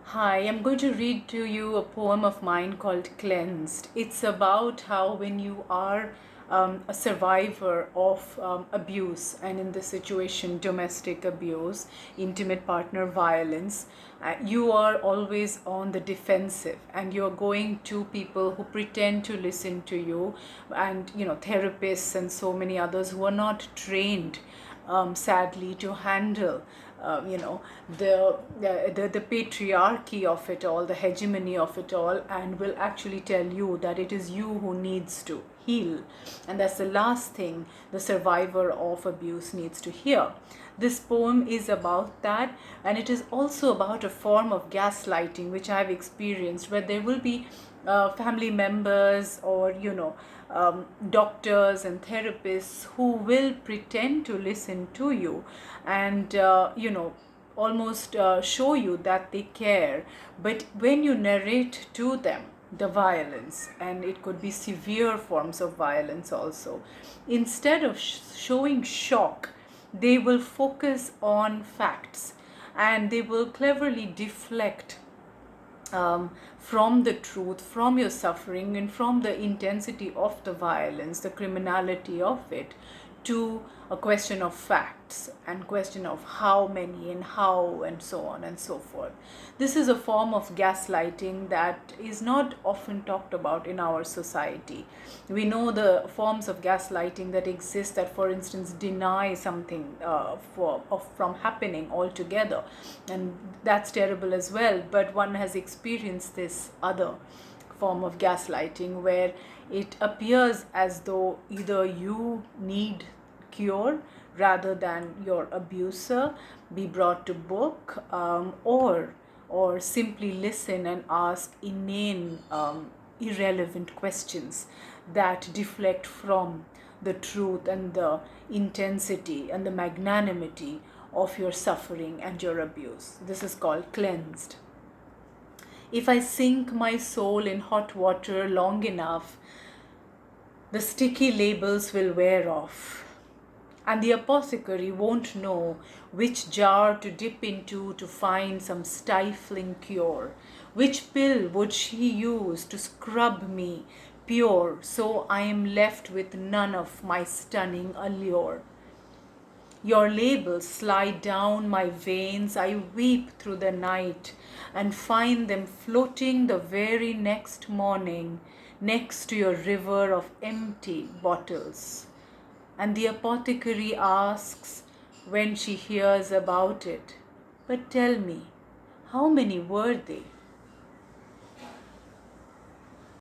Hi, I'm going to read to you a poem of mine called Cleansed. It's about how, when you are a survivor of abuse, and in this situation, domestic abuse, intimate partner violence, you are always on the defensive and you're going to people who pretend to listen to you, and therapists and so many others who are not trained, sadly, to handle the patriarchy of it all, the hegemony of it all, and will actually tell you that it is you who needs to heal. And that's the last thing the survivor of abuse needs to hear. This poem is about that, and it is also about a form of gaslighting which I've experienced, where there will be family members or doctors and therapists who will pretend to listen to you and almost show you that they care, but when you narrate to them the violence, and it could be severe forms of violence also, instead of showing shock, they will focus on facts, and they will cleverly deflect from the truth, from your suffering, and from the intensity of the violence, the criminality of it, to a question of facts and question of how many and how and so on and so forth. This is a form of gaslighting that is not often talked about in our society. We know the forms of gaslighting that exist, that, for instance, deny something from happening altogether, and that's terrible as well. But one has experienced this other form of gaslighting where it appears as though either you need cure rather than your abuser be brought to book, or simply listen and ask inane, irrelevant questions that deflect from the truth and the intensity and the magnanimity of your suffering and your abuse. This is called cleansed. If I sink my soul in hot water long enough, the sticky labels will wear off, and the apothecary won't know which jar to dip into to find some stifling cure. Which pill would she use to scrub me pure so I am left with none of my stunning allure? Your labels slide down my veins. I weep through the night and find them floating the very next morning next to your river of empty bottles. And the apothecary asks when she hears about it, "But tell me, how many were they?